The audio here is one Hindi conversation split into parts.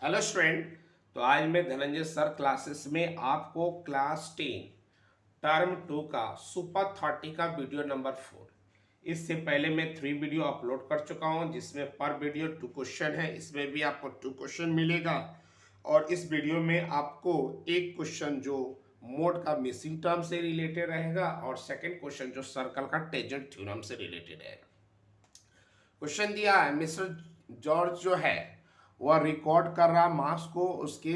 Hello student. तो आज मैं धनंजय सर क्लासेस में आपको क्लास 10 टर्म 2 का सुपर 30 का वीडियो नंबर 4। इससे पहले मैं 3 वीडियो अपलोड कर चुका हूं जिसमें पर वीडियो 2 क्वेश्चन है। इसमें भी आपको 2 क्वेश्चन मिलेगा और इस वीडियो में आपको एक क्वेश्चन जो मोड का मिसिंग टर्म से रिलेटेड रहेगा और सेकंड क्वेश्चन जो सर्कल का टेंजेंट थ्योरम से रिलेटेड रहेगा। क्वेश्चन दिया है, मिस्टर जॉर्ज जो है वह रिकॉर्ड कर रहा मार्क्स को, उसके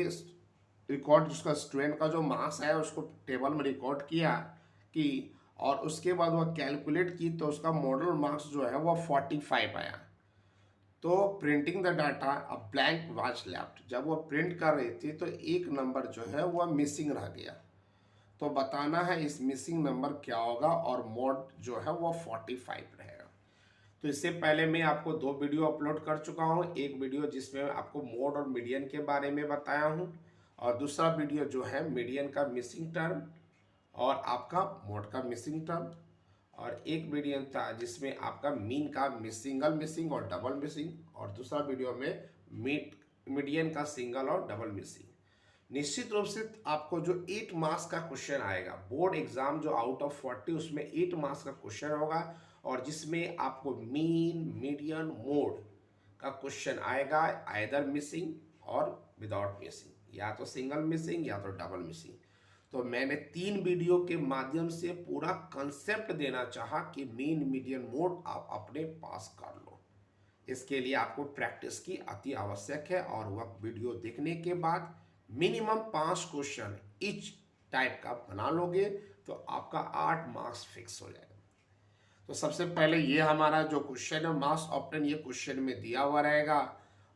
रिकॉर्ड उसका स्टूडेंट का जो मार्क्स है उसको टेबल में रिकॉर्ड किया कि और उसके बाद वह कैलकुलेट की तो उसका मॉडल मार्क्स जो है वह 45 आया। तो printing the data a blank was left, जब वो प्रिंट कर रही थी तो एक नंबर जो है वह मिसिंग रह गया। तो बताना है इस मिसिंग नंबर क्या होगा और मोड जो है वह 45 रहेगा। तो इससे पहले मैं आपको 2 वीडियो अपलोड कर चुका हूं। एक वीडियो जिसमें आपको मोड और मीडियन के बारे में बताया हूं और दूसरा वीडियो जो है मीडियन का मिसिंग टर्म और आपका मोड का मिसिंग टर्म, और एक वीडियो था जिसमें आपका मीन का सिंगल मिसिंग और डबल मिसिंग, और दूसरा वीडियो में मीडियन का सिंगल और डबल मिसिंग। निश्चित रूप से आपको जो 8 मार्क्स का क्वेश्चन आएगा बोर्ड एग्जाम जो आउट ऑफ 40 उसमें 8 मार्क्स का क्वेश्चन होगा और जिसमें आपको मीन मीडियन मोड का क्वेश्चन आएगा आइदर मिसिंग और विदाउट मिसिंग, या तो सिंगल मिसिंग या तो डबल मिसिंग। तो मैंने 3 वीडियो के माध्यम से पूरा कंसेप्ट देना चाहा कि मीन मीडियन मोड आप अपने पास कर लो। इसके लिए आपको प्रैक्टिस की अति आवश्यक है और वह वीडियो देखने के बाद मिनिमम 5 क्वेश्चन इच टाइप का बना लोगे तो आपका 8 मार्क्स फिक्स हो जाएगा। तो सबसे पहले ये हमारा जो क्वेश्चन है मार्क्स ऑप्टेन, ये क्वेश्चन में दिया हुआ रहेगा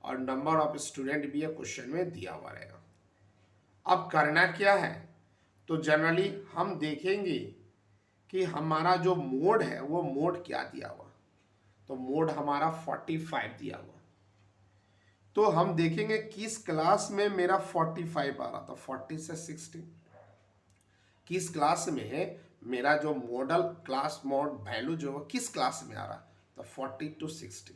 और नंबर ऑफ स्टूडेंट भी ये क्वेश्चन में दिया हुआ रहेगा। अब करना क्या है, तो जनरली हम देखेंगे कि हमारा जो मोड है वो मोड क्या दिया हुआ। तो मोड हमारा 45 दिया हुआ, तो हम देखेंगे किस क्लास में मेरा 45 आ रहा था, 40 से 60 किस क्लास में है मेरा जो मॉडल क्लास मोड वैल्यू जो किस क्लास में आ रहा, तो 40 to 60।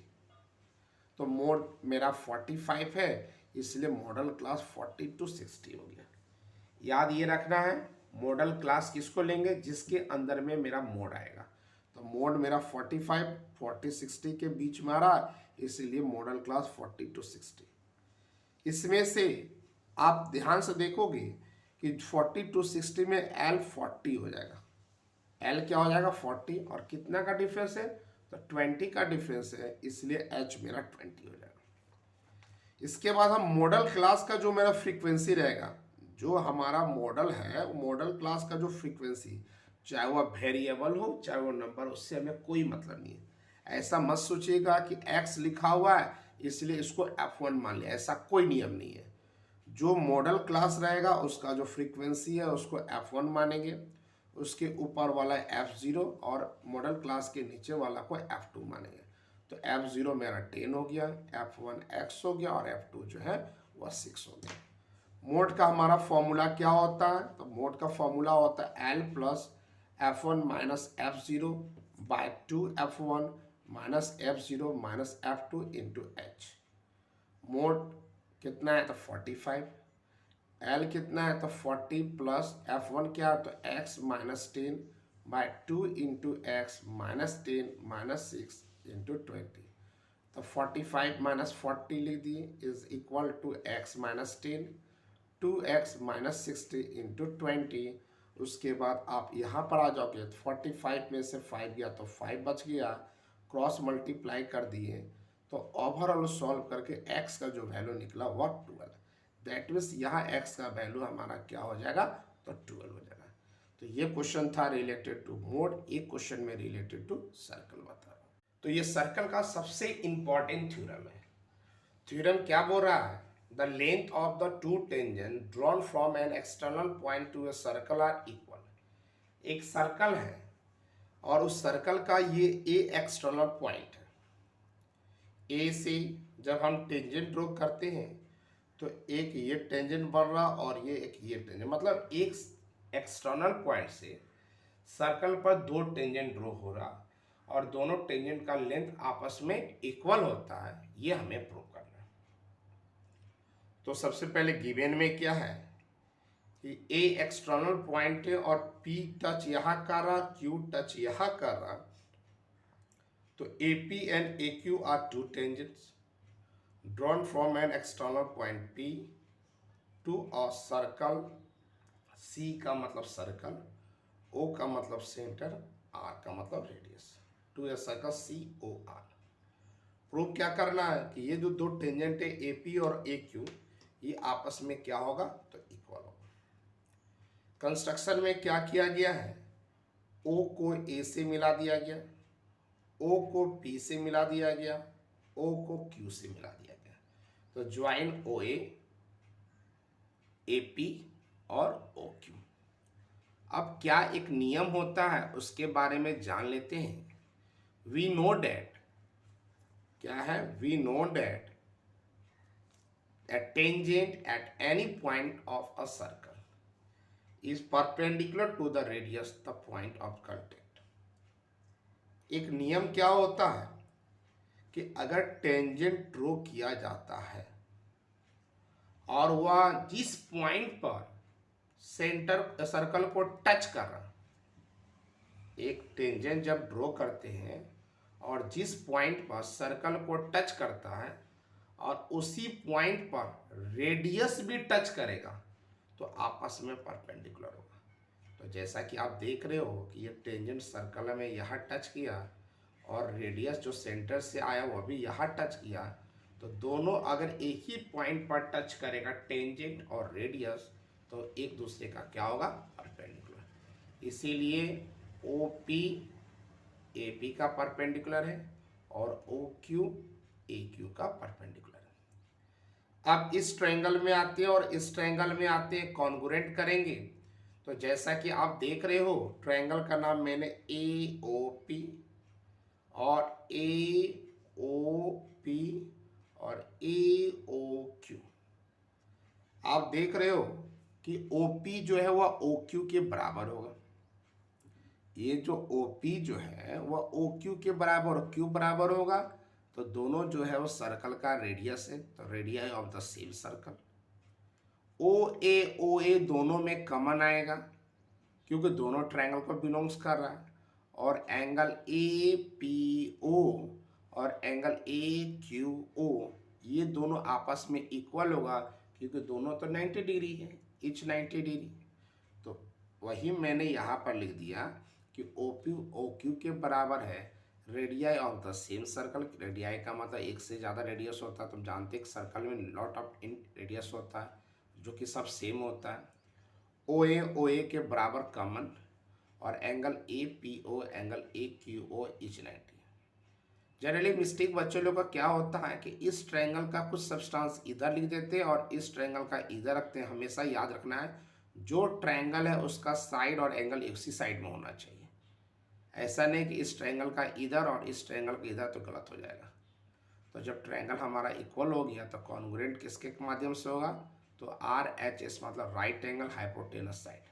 तो मोड मेरा 45 है इसलिए मॉडल क्लास 40 to 60 हो गया। याद ये रखना है मॉडल क्लास किसको लेंगे, जिसके अंदर में मेरा मोड आएगा। तो मोड मेरा 45 40 60 के बीच में आ रहा इसलिए मॉडल क्लास 40 to 60। इसमें से आप ध्यान से देखोगे कि 40 to 60 में एल 40 हो जाएगा। एल क्या हो जाएगा 40 और कितना का डिफरेंस है, तो 20 का डिफरेंस है इसलिए एच मेरा 20 हो जाएगा। इसके बाद हम मॉडल क्लास का जो मेरा फ्रीक्वेंसी रहेगा, जो हमारा मॉडल है मॉडल क्लास का जो फ्रीक्वेंसी, चाहे वह वेरिएबल हो चाहे वो नंबर, उससे हमें कोई मतलब नहीं है। ऐसा मत सोचिएगा कि एक्स लिखा हुआ है इसलिए इसको F1 मान लिया, ऐसा कोई नियम नहीं है। जो मॉडल क्लास रहेगा उसका जो फ्रीक्वेंसी है उसको F1 मानेंगे, उसके ऊपर वाला F0 और मॉडल क्लास के नीचे वाला को F2 मानेंगे। तो F0 मेरा 10 हो गया, F1 X हो गया और F2 जो है वह 6 हो गया। मोड का हमारा फॉर्मूला क्या होता है, तो मोड का फॉर्मूला होता है L plus F1 minus F0 by 2F1 minus F0 minus F2 into H. Mode कितना है तो 45, एल कितना है तो 40 प्लस F1 क्या है तो x minus 10 by 2 into X minus 10 minus 6 into 20। तो 45 माइनस 40 लिख दिए is equal to x minus 10 2x minus 60 into 20। उसके बाद आप यहाँ पर आ जाओगे तो 45 में से 5 गया तो 5 बच गया, क्रॉस मल्टीप्लाई कर दिए तो ओवरऑल सॉल्व करके x का जो वैल्यू निकला वह 12। दैट मीन्स यहाँ x का वैल्यू हमारा क्या हो जाएगा तो 12 हो जाएगा। तो ये क्वेश्चन था रिलेटेड टू मोड, एक क्वेश्चन में रिलेटेड टू सर्कल बता रहा हूँ। तो ये सर्कल का सबसे इंपॉर्टेंट थ्योरम है। थ्योरम क्या बोल रहा है, the length of the two tangent drawn from an external point to a circle are equal. एक सर्कल है और उस सर्कल का ये ए एक्सटर्नल पॉइंट है। ए से जब हम टेंजेंट ड्रॉ करते हैं तो एक ये टेंजेंट बढ़ रहा और ये एक ये टेंजेंट, मतलब एक एक्सटर्नल पॉइंट से सर्कल पर 2 टेंजेंट ड्रॉ हो रहा और दोनों टेंजेंट का लेंथ आपस में इक्वल होता है, ये हमें प्रूव करना है। तो सबसे पहले गिवन में क्या है कि ए एक्सटर्नल पॉइंट है और पी टच यहाँ कर रहा, क्यू टच यहाँ कर रहा, तो A P and A Q are two tangents drawn from an external point P to a circle, C का मतलब सर्कल, ओ का मतलब सेंटर, आर का मतलब radius, to a circle C O R. Prove क्या करना है कि ये जो दो टेंजेंट है ए पी और ए क्यू, ये आपस में क्या होगा, तो इक्वल होगा। कंस्ट्रक्शन में क्या किया गया है, ओ को ए से मिला दिया गया, ओ को पी से मिला दिया गया, ओ को क्यू से मिला दिया गया, तो ज्वाइन ओ ए पी और ओ क्यू। अब क्या एक नियम होता है उसके बारे में जान लेते हैं। वी नो डैट, क्या है, we know that a tangent at any point of a circle is perpendicular to the radius the point of contact। एक नियम क्या होता है कि अगर टेंजेंट ड्रॉ किया जाता है और वह जिस पॉइंट पर सेंटर सर्कल को टच कर रहा, एक टेंजेंट जब ड्रॉ करते हैं और जिस पॉइंट पर सर्कल को टच करता है और उसी पॉइंट पर रेडियस भी टच करेगा, तो आपस में परपेंडिकुलर होगा। तो जैसा कि आप देख रहे हो कि ये टेंजेंट सर्कल में यहाँ टच किया और रेडियस जो सेंटर से आया वह भी यहाँ टच किया, तो दोनों अगर एक ही पॉइंट पर टच करेगा टेंजेंट और रेडियस, तो एक दूसरे का क्या होगा, परपेंडिकुलर। इसीलिए ओ पी ए पी का परपेंडिकुलर है और ओ क्यू ए क्यू का परपेंडिकुलर है। अब इस ट्रायंगल में आते हैं और इस ट्रायंगल में आते हैं, कॉन्ग्रुएंट करेंगे। तो जैसा कि आप देख रहे हो ट्रायंगल का नाम मैंने ए ओ पी और ए ओ पी और ए ओ क्यू। आप देख रहे हो कि ओ पी जो है वह ओ क्यू के बराबर होगा, ये जो ओ पी जो है वह ओ क्यू के बराबर और क्यू बराबर होगा, तो दोनों जो है वो सर्कल का रेडियस है, तो radius of the same circle. O A दोनों में कॉमन आएगा क्योंकि दोनों ट्रायंगल को बिलोंग्स कर रहा है, और एंगल ए पी ओ और एंगल ए क्यू ओ ये दोनों आपस में इक्वल होगा क्योंकि दोनों तो 90 डिग्री है, इच 90 डिग्री। तो वही मैंने यहाँ पर लिख दिया कि ओ क्यू के बराबर है radii of the same circle. Radii का मतलब एक से ज़्यादा रेडियस होता है, तुम जानते हैं सर्कल में लॉट ऑफ इन रेडियस होता है जो कि सब सेम होता है। ओ ए के बराबर कॉमन और angle A P O angle A Q O each 90। Generally mistake बच्चों लोग का क्या होता है कि इस ट्रायंगल का कुछ सब्सटेंस इधर लिख देते हैं और इस ट्रायंगल का इधर रखते हैं। हमेशा याद रखना है जो ट्रायंगल है उसका साइड और एंगल एक सी साइड में होना चाहिए, ऐसा नहीं कि इस ट्रायंगल का इधर और इस ट्रायंगल का इधर, तो गलत हो जाएगा। तो जब ट्रायंगल हमारा इक्वल हो गया तो कॉन्ग्रुएंट किसके माध्यम से होगा, तो आर एच एस मतलब राइट एंगल हाइपोटेनस साइड।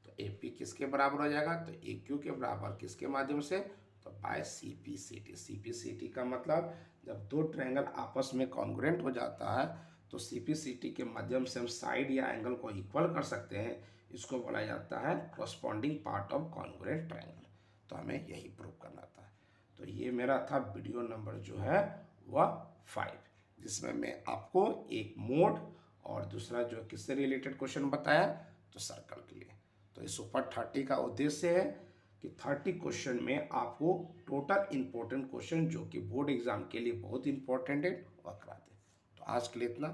तो ए पी किसके बराबर हो जाएगा, तो ए क्यू के बराबर किसके माध्यम से, तो by C P C T. C P C T का मतलब जब दो ट्रायंगल आपस में कॉन्ग्रुएंट हो जाता है तो सी पी सी टी के माध्यम से हम साइड या एंगल को इक्वल कर सकते हैं। इसको बोला जाता है corresponding part of congruent triangle. तो हमें यही प्रूव करना था। तो ये मेरा था वीडियो नंबर जो है वह 5, जिसमें मैं आपको एक मोड और दूसरा जो किससे रिलेटेड क्वेश्चन बताया, तो सर्कल के लिए। तो इस सुपर 30 का उद्देश्य है कि 30 क्वेश्चन में आपको टोटल इंपॉर्टेंट क्वेश्चन जो कि बोर्ड एग्जाम के लिए बहुत इंपॉर्टेंट है वह करा दें। तो आज के लिए इतना।